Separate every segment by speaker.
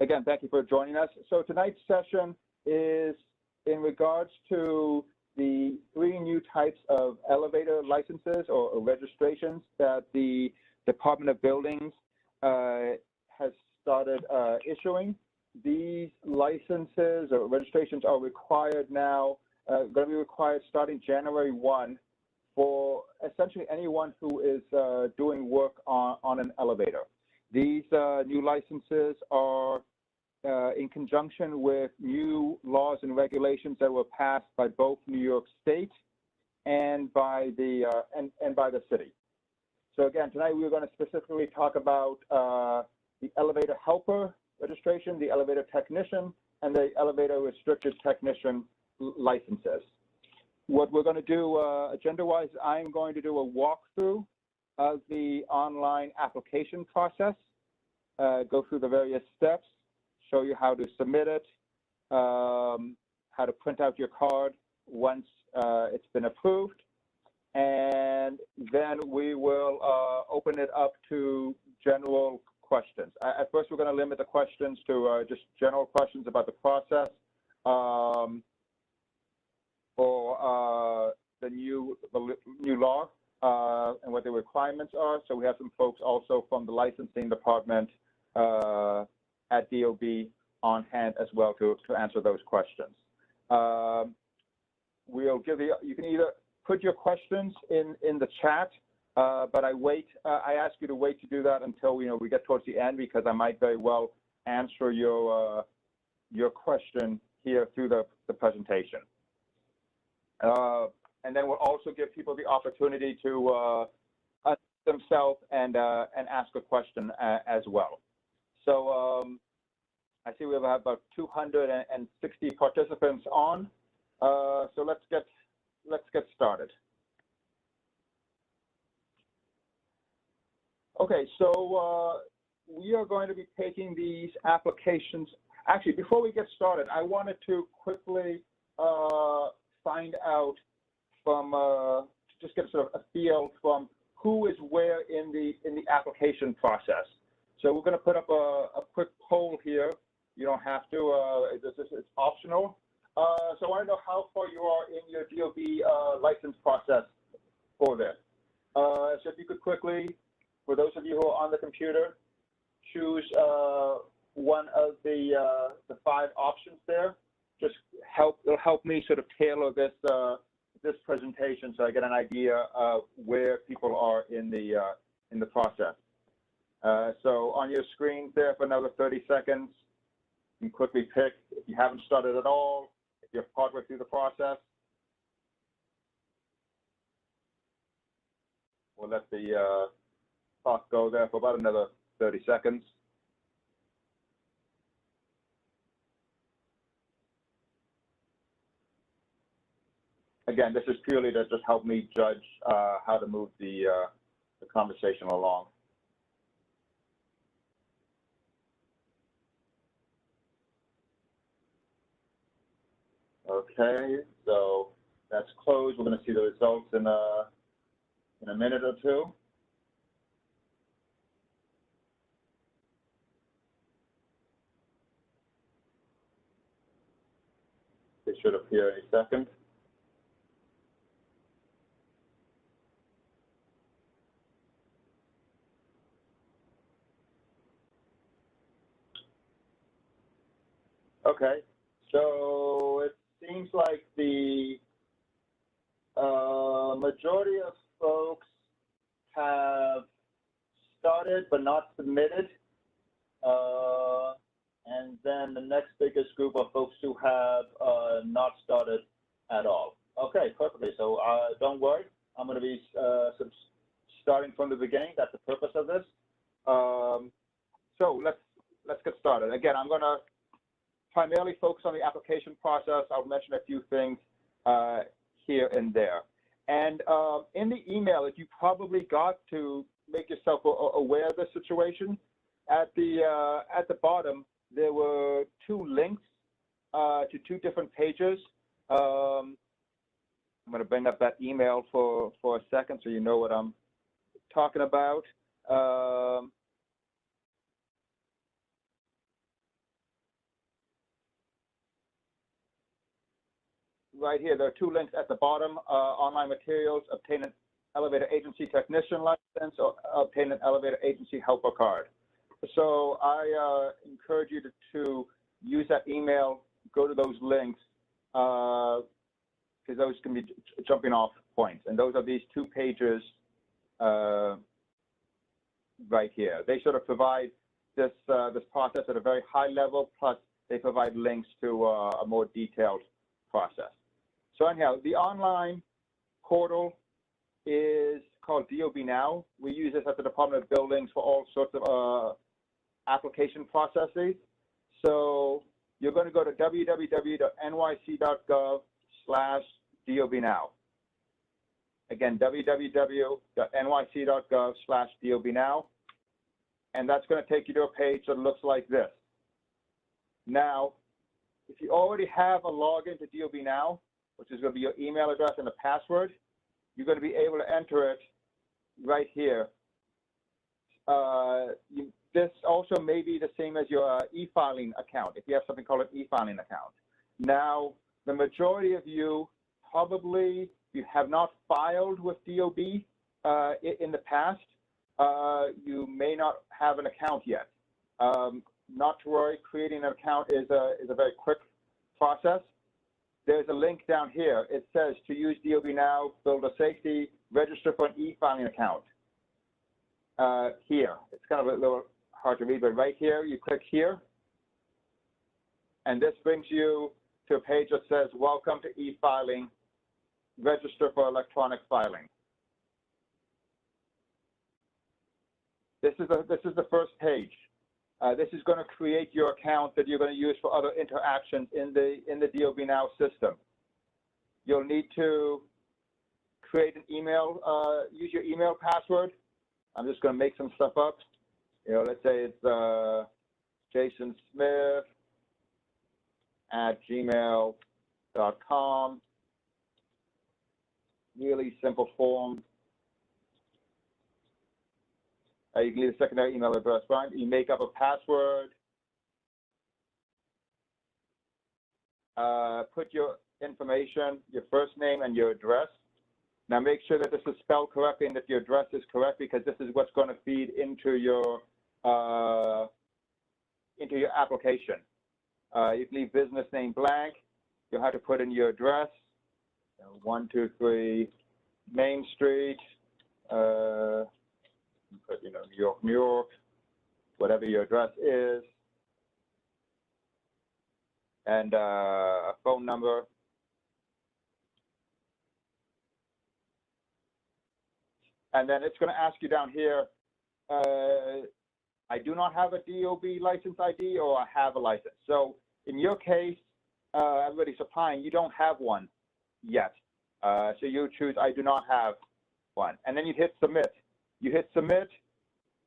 Speaker 1: Again, thank you for joining us. So tonight's session is in regards to the 3 new types of elevator licenses or registrations that the Department of Buildings has started issuing. These licenses or registrations are required now, going to be required starting January 1 for essentially anyone who is doing work on an elevator. These new licenses are in conjunction with new laws and regulations that were passed by both New York State and by the city. So again, tonight we're going to specifically talk about the elevator helper registration, the elevator technician, and the elevator restricted technician licenses. What we're going to do agenda-wise, I'm going to do a walkthrough of the online application process, go through the various steps, show you how to submit it, how to print out your card once it's been approved, and then we will open it up to general questions. At first, we're going to limit the questions to just general questions about the process or the new law and what the requirements are. So we have some folks also from the licensing department at DOB on hand as well to answer those questions. We'll give you can either put your questions in the chat, but I ask you to wait to do that until we get towards the end, because I might very well answer your question here through the presentation. And then we'll also give people the opportunity to unmute themselves and ask a question as well. So I see we have about 260 participants on. So let's get started. Okay, so we are going to be taking these applications. Actually, before we get started, I wanted to quickly find out from just get sort of a feel from who is where in the application process. So we're going to put up a quick poll here. You don't have to. It's optional. So I want to know how far you are in your DOB license process for this. So if you could quickly, for those of you who are on the computer, choose one of the 5 options there. Just it'll help me sort of tailor this this presentation so I get an idea of where people are in the process. So on your screen there for another 30 seconds, you can quickly pick if you haven't started at all, if you're partway through the process. We'll let the clock go there for about another 30 seconds. Again, this is purely to just help me judge how to move the conversation along. Okay, so that's closed. We're going to see the results in a minute or two. They should appear any second. Okay, so it seems like the majority of folks have started but not submitted. And then the next biggest group of folks who have not started at all. Okay, perfectly. So don't worry, I'm going to be starting from the beginning. That's the purpose of this. So let's get started. Again, I'm going to primarily focus on the application process. I'll mention a few things here and there. And in the email that you probably got to make yourself aware of the situation, at the bottom, there were 2 links to 2 different pages. I'm going to bring up that email for a second so you know what I'm talking about. right here, there are two links at the bottom, online materials, obtain an elevator agency technician license, or obtain an elevator agency helper card. So I encourage you to use that email, go to those links, because those can be jumping off points. And those are these 2 pages right here. They sort of provide this, this process at a very high level, plus they provide links to a more detailed process. So anyhow, the online portal is called DOB Now. We use this at the Department of Buildings for all sorts of application processes. So you're going to go to www.nyc.gov/DOBNow. Again, www.nyc.gov/DOBNow. And that's going to take you to a page that looks like this. Now, if you already have a login to DOB Now, which is going to be your email address and a password, you're going to be able to enter it right here. This also may be the same as your e-filing account, if you have something called an e-filing account. Now, the majority of you probably you have not filed with DOB in the past. You may not have an account yet. Not to worry, creating an account is a very quick process. There's a link down here. It says to use DOB Now, build a safety, register for an e-filing account. Here, it's kind of a little hard to read, but right here, you click here, and this brings you to a page that says, welcome to e-filing, register for electronic filing. This is the first page. This is going to create your account that you're going to use for other interactions in the DOB Now system. You'll need to create an email, use your email password. I'm just going to make some stuff up. You know, let's say it's jasonsmith@gmail.com. Really simple form. You can leave a secondary email address, right? You make up a password. Put your information, your first name and your address. Now make sure that this is spelled correctly and that your address is correct, because this is what's going to feed into your application. You can leave business name blank. You'll have to put in your address, 123 Main Street, New York, New York, whatever your address is, and a phone number. And then it's going to ask you down here, I do not have a DOB license ID, or I have a license. So in your case, everybody's applying, you don't have one yet. So you choose, I do not have one. And then you hit submit. You hit submit,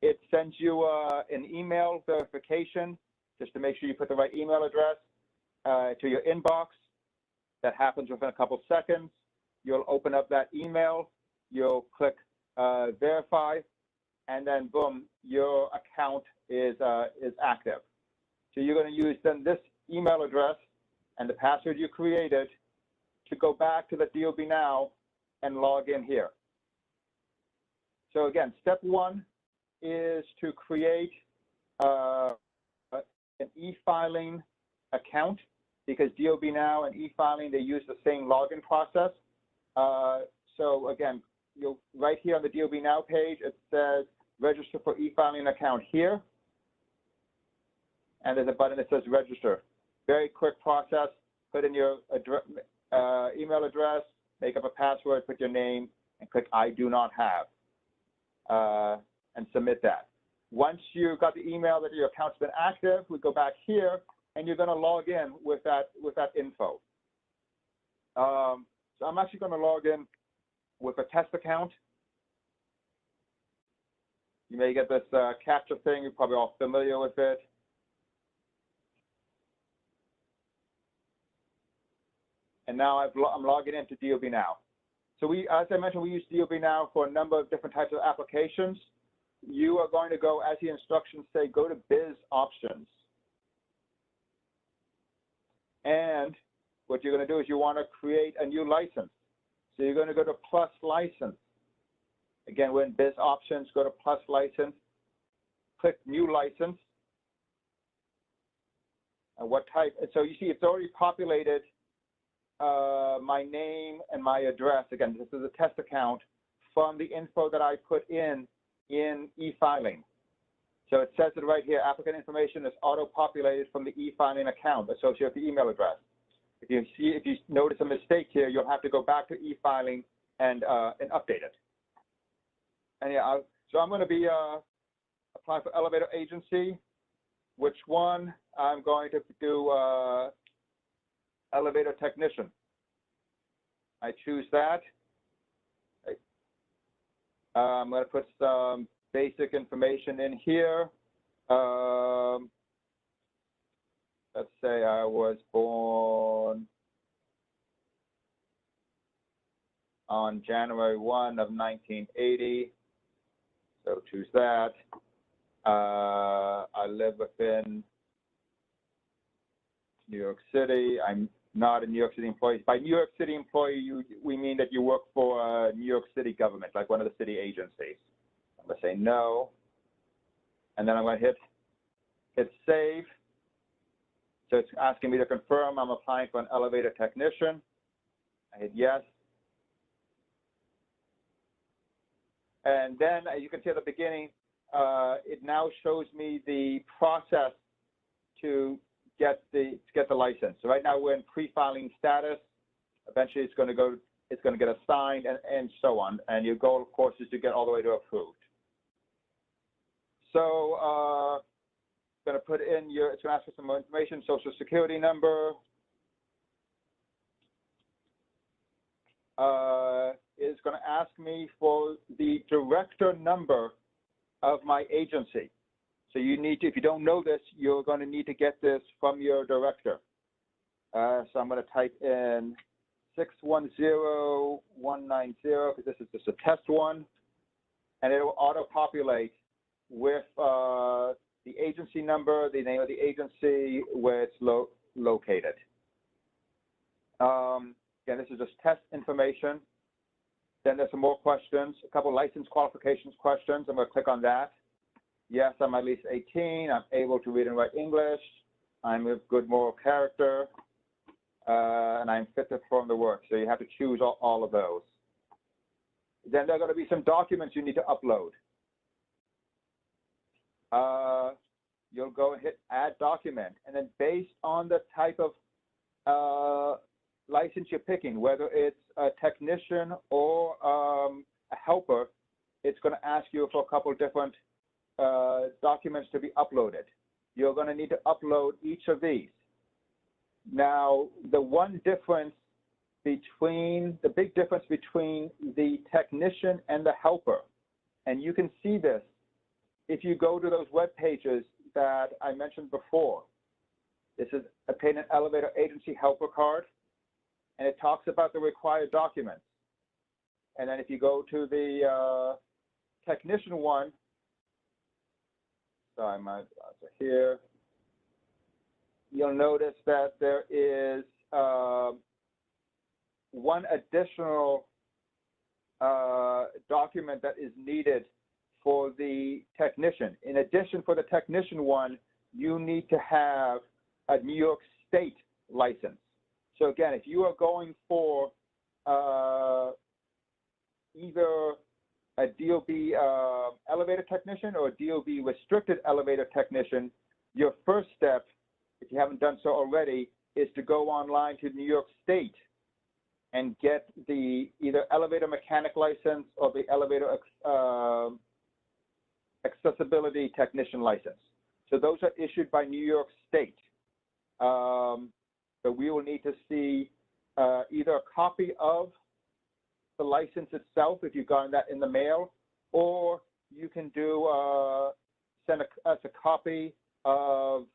Speaker 1: it sends you an email verification, just to make sure you put the right email address to your inbox. That happens within a couple seconds. You'll open up that email, you'll click verify, and then boom, your account is active. So you're going to use then this email address and the password you created to go back to the DOB Now and log in here. So again, step one is to create an e-filing account, because DOB Now and e-filing, they use the same login process. So again, you'll right here on the DOB Now page, it says register for e-filing account here, and there's a button that says register. Very quick process. Put in your email address, make up a password, put your name, and click I do not have, and submit that. Once you've got the email that your account's been active, we go back here, and you're going to log in with that info. So I'm actually going to log in with a test account. You may get this captcha thing. You're probably all familiar with it. And now I'm logging into DOB Now. So as I mentioned, we use DOB Now for a number of different types of applications. You are going to go, as the instructions say, go to Biz Options. And what you're going to do is you want to create a new license. So you're going to go to plus license. Again, we're in biz options, go to plus license, click new license. And what type, and so you see it's already populated my name and my address. Again, this is a test account from the info that I put in e-filing. So it says it right here, applicant information is auto-populated from the e-filing account associated with the email address. If you notice a mistake here, you'll have to go back to e-filing and update it. And yeah, so I'm going to be applying for elevator agency. Which one? I'm going to do elevator technician. I choose that. I'm going to put some basic information in here. Let's say I was born on January 1 of 1980. So choose that. I live within New York City. I'm not a New York City employee. By New York City employee, we mean that you work for New York City government, like one of the city agencies. I'm going to say no. And then I'm going to hit save. So it's asking me to confirm I'm applying for an elevator technician. I hit yes. And then, as you can see at the beginning, it now shows me the process to get the license. So right now we're in pre-filing status. Eventually it's going to get assigned and so on. And your goal, of course, is to get all the way to approved. So going to put in it's going to ask for some more information, social security number. Is going to ask me for the director number of my agency. So you need to, if you don't know this, you're going to need to get this from your director. So I'm going to type in 610190 because this is just a test one, and it will auto-populate with the agency number, the name of the agency, where it's located. Again, this is just test information. Then there's some more questions, a couple license qualifications questions. I'm going to click on that. Yes, I'm at least 18. I'm able to read and write English. I'm of good moral character, and I'm fit to perform the work. So you have to choose all of those. Then there are going to be some documents you need to upload. You'll go and hit add document, and then based on the type of license you're picking, whether it's a technician or a helper, it's going to ask you for a couple different documents to be uploaded. You're going to need to upload each of these. Now, the big difference between the technician and the helper, and you can see this if you go to those web pages that I mentioned before. This is obtain an elevator agency helper card, and it talks about the required documents. And then if you go to the technician one, sorry, my here, you'll notice that there is one additional document that is needed for the technician. In addition, for the technician one, you need to have a New York State license. So again, if you are going for either a DOB elevator technician or a DOB restricted elevator technician, your first step, if you haven't done so already, is to go online to New York State and get the either elevator mechanic license or the elevator accessibility technician license. So those are issued by New York State. So we will need to see either a copy of the license itself if you've gotten that in the mail, or you can do send us a copy of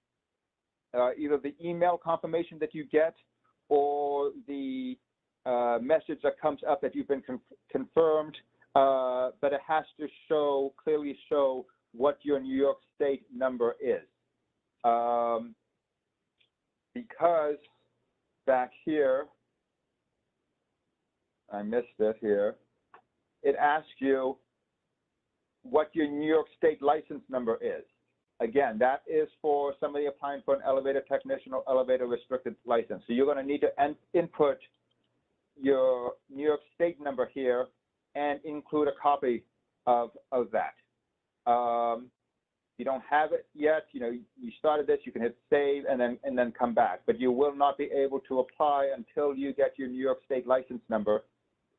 Speaker 1: either the email confirmation that you get or the message that comes up that you've been confirmed, but it has to clearly show what your New York State number is. Because back here, I missed it here, it asks you what your New York State license number is. Again, that is for somebody applying for an elevator technician or elevator restricted license. So you're going to need to input your New York State number here and include a copy of that. If you don't have it yet, you started this, you can hit save and then come back. But you will not be able to apply until you get your New York State license number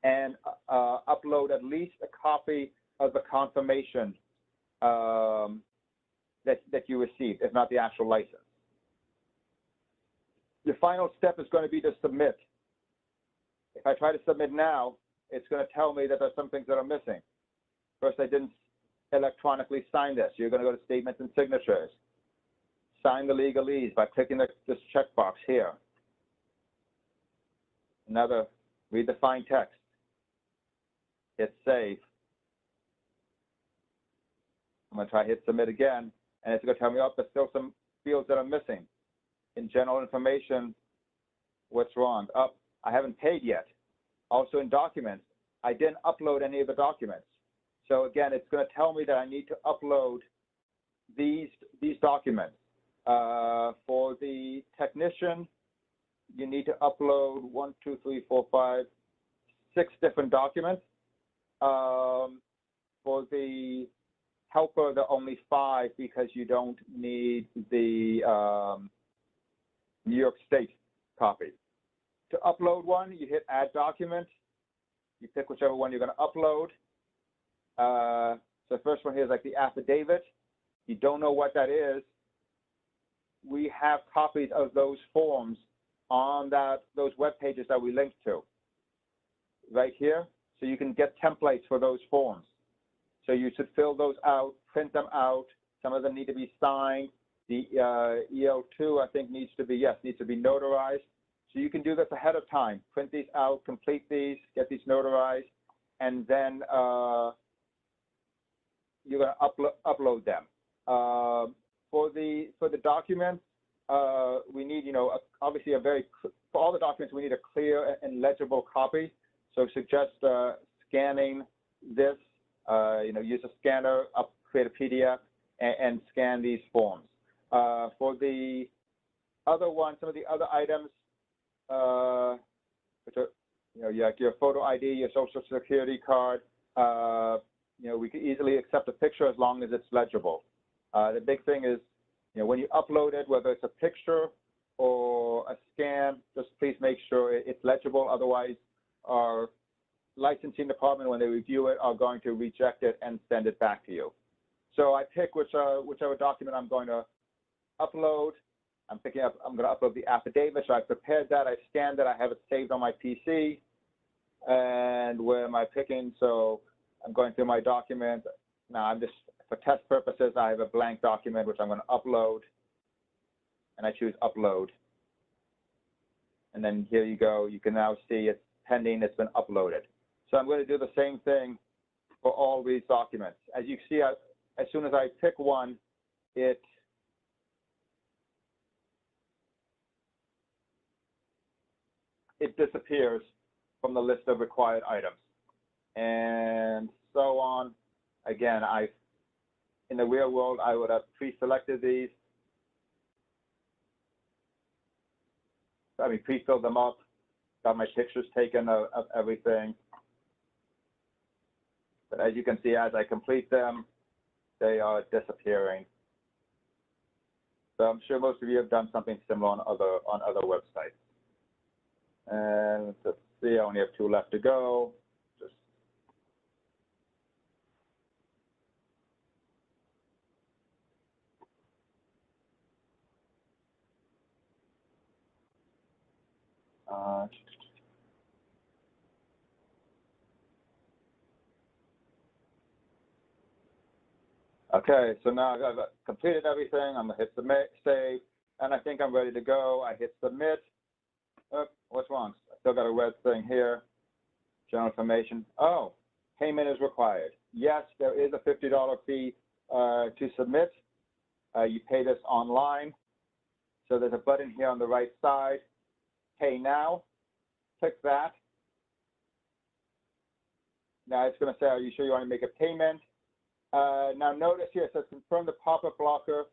Speaker 1: and upload at least a copy of the confirmation that you received, if not the actual license. Your final step is going to be to submit. If I try to submit now, it's going to tell me that there's some things that are missing. First, I didn't electronically sign this. You're going to go to statements and signatures. Sign the legalese by clicking this checkbox here. Another, read the fine text. Hit save. I'm going to try hit submit again, and it's going to tell me, oh, there's still some fields that are missing. In general information, what's wrong? Oh, I haven't paid yet. Also in documents, I didn't upload any of the documents. So again, it's going to tell me that I need to upload these documents. For the technician, you need to upload 1, 2, 3, 4, 5, 6 different documents. For the helper, there are only 5 because you don't need the New York State copy. To upload one, you hit add document. You pick whichever one you're going to upload. So the first one here is like the affidavit. You don't know what that is. We have copies of those forms on those web pages that we linked to right here. So you can get templates for those forms. So you should fill those out, print them out. Some of them need to be signed. The EL2, I think, needs to be notarized. So you can do this ahead of time. Print these out, complete these, get these notarized, and then you're going to upload them. For the documents, we need, obviously for all the documents, we need a clear and legible copy. So suggest scanning this, use a scanner, create a PDF, and scan these forms. For the other one, some of the other items, which are, your photo ID, your social security card, we can easily accept a picture as long as it's legible. The big thing is, when you upload it, whether it's a picture or a scan, just please make sure it's legible. Otherwise, our licensing department, when they review it, are going to reject it and send it back to you. So I pick whichever document I'm going to upload. I'm going to upload the affidavit. So I prepared that, I scanned it, I have it saved on my PC. And where am I picking? So I'm going through my document. Now I'm just, for test purposes, I have a blank document which I'm going to upload. And I choose upload. And then here you go. You can now see it's pending, it's been uploaded. So I'm going to do the same thing for all these documents. As you see, as soon as I pick one, it disappears from the list of required items, and so on. Again, in the real world, I would have pre-selected these. Pre-filled them up, got my pictures taken of everything. But as you can see, as I complete them, they are disappearing. So I'm sure most of you have done something similar on other websites. And let's see, I only have 2 left to go. Okay, so now I've completed everything. I'm gonna hit submit, save, and I think I'm ready to go. I hit submit. Oh, what's wrong? I still got a red thing here. General information. Oh, payment is required. Yes, there is a $50 fee to submit. You pay this online. So there's a button here on the right side. Pay Now. Click that. Now it's going to say, are you sure you want to make a payment? Now notice here, it says confirm the pop-up blocker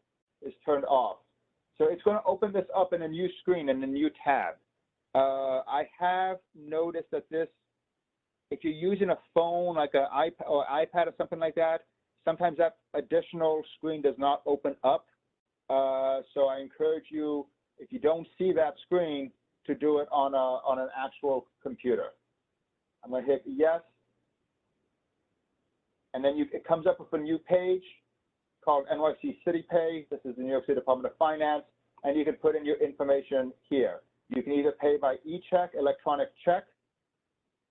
Speaker 1: is turned off. So it's going to open this up in a new screen, in a new tab. I have noticed that this, if you're using a phone like an iPad or iPad or something like that, sometimes that additional screen does not open up. So I encourage you, if you don't see that screen, to do it on an actual computer. I'm going to hit yes. And then it comes up with a new page called NYC City Pay. This is the New York City Department of Finance, and you can put in your information here. You can either pay by e-check, electronic check,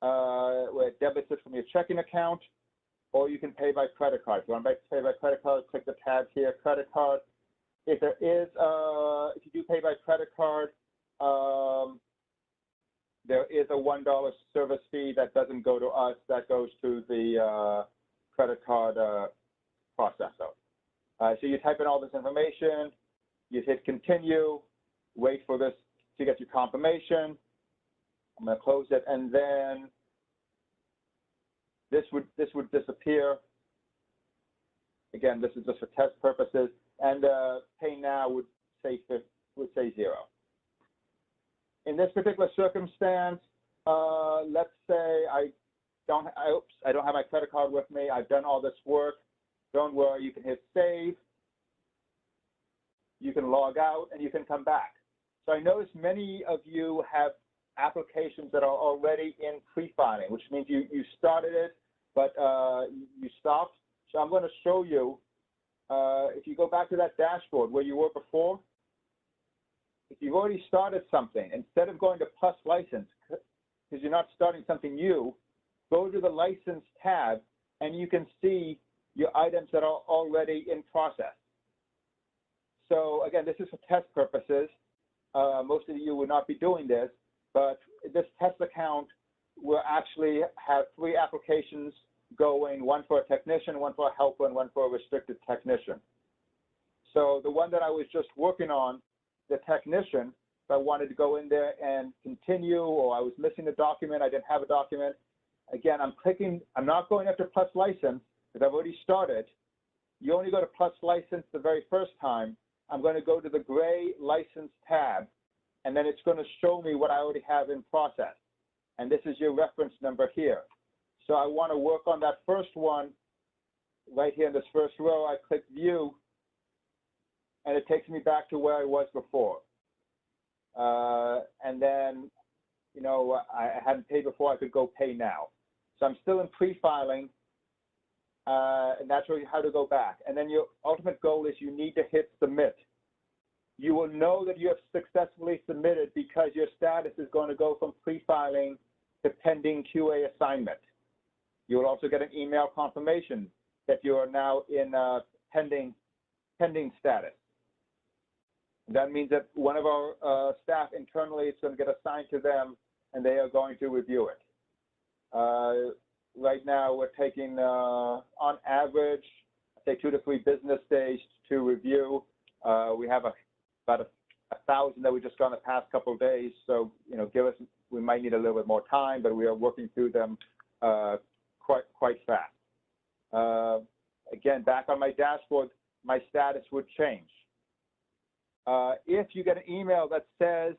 Speaker 1: where it debits it from your checking account, or you can pay by credit card. If you want to pay by credit card, click the tab here, credit card. If there is, if you do pay by credit card, there is a $1 service fee that doesn't go to us, that goes to the credit card processor. So you type in all this information, you hit continue, wait for this to get your confirmation. I'm going to close it, and then this would disappear. Again, this is just for test purposes, and Pay Now would say 0. In this particular circumstance, let's say I don't have my credit card with me. I've done all this work. Don't worry, you can hit save. You can log out, and you can come back. So I notice many of you have applications that are already in pre-filing, which means you started it, but you stopped. So I'm going to show you, if you go back to that dashboard where you were before, if you've already started something, instead of going to plus license, because you're not starting something new, go to the license tab, and you can see your items that are already in process. So again, this is for test purposes. Most of you will not be doing this, but this test account will actually have 3 applications going, one for a technician, one for a helper, and one for a restricted technician. So the one that I was just working on, the technician, if I wanted to go in there and continue, or I was missing a document, I didn't have a document, again, I'm not going after plus license because I've already started. You only go to plus license the very first time. I'm going to go to the gray license tab, and then it's going to show me what I already have in process. And this is your reference number here. So I want to work on that first one right here in this first row. I click view, and it takes me back to where I was before. And then, you know, I hadn't paid before, I could go pay now. So I'm still in pre-filing, and that's really how to go back. And then your ultimate goal is you need to hit submit. You will know that you have successfully submitted because your status is going to go from pre-filing to pending QA assignment. You will also get an email confirmation that you are now in pending status. That means that one of our staff internally is going to get assigned to them, and they are going to review it. Right now, we're taking, on average, say 2 to 3 business days to review. We have about 1,000 that we just got in the past couple of days. So, you know, we might need a little bit more time, but we are working through them quite fast. Again, back on my dashboard, my status would change. If you get an email that says,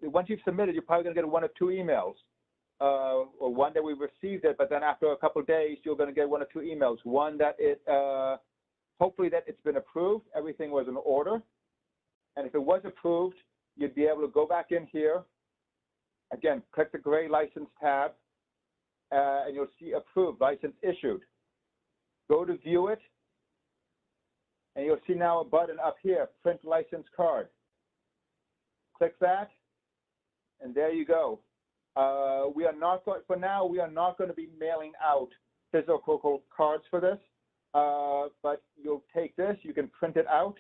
Speaker 1: once you've submitted, you're probably going to get 1 or 2 emails, or one that we received it, but then after a couple of days, you're going to get 1 or 2 emails. One that hopefully that it's been approved, everything was in order. And if it was approved, you'd be able to go back in here. Again, click the gray license tab, and you'll see approved, license issued. Go to view it, and you'll see now a button up here, print license card. Click that, and there you go. We are not going, for now, we are not going to be mailing out physical cards for this, but you'll take this, you can print it out,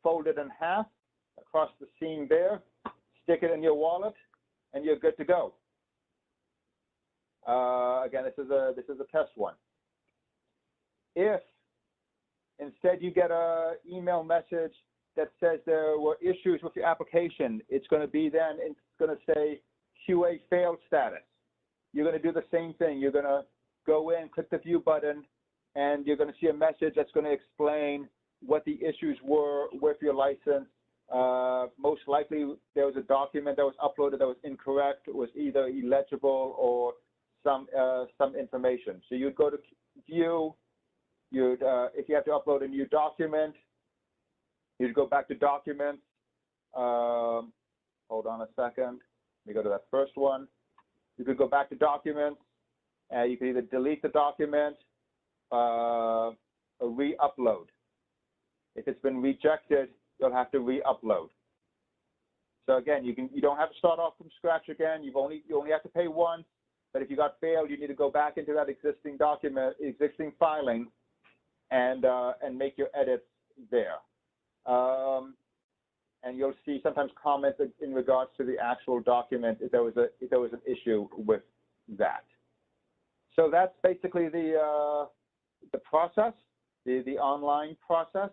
Speaker 1: fold it in half across the seam there, stick it in your wallet, and you're good to go. Again, this is a test one. If instead you get an email message that says there were issues with your application, it's going to be then, it's going to say QA failed status. You're going to do the same thing. You're going to go in, click the view button, and you're going to see a message that's going to explain what the issues were with your license. Most likely there was a document that was uploaded that was incorrect. It was either illegible or some information. So you'd go to view, you'd, if you have to upload a new document, you'd go back to documents. Hold on a second. Let me go to that first one. You could go back to documents, and you can either delete the document or re-upload. If it's been rejected, you'll have to re-upload. So again, you don't have to start off from scratch again. You only have to pay once. But if you got failed, you need to go back into that existing document, existing filing, and make your edits there. And you'll see sometimes comments in regards to the actual document if there was an issue with that. So that's basically the process, the online process.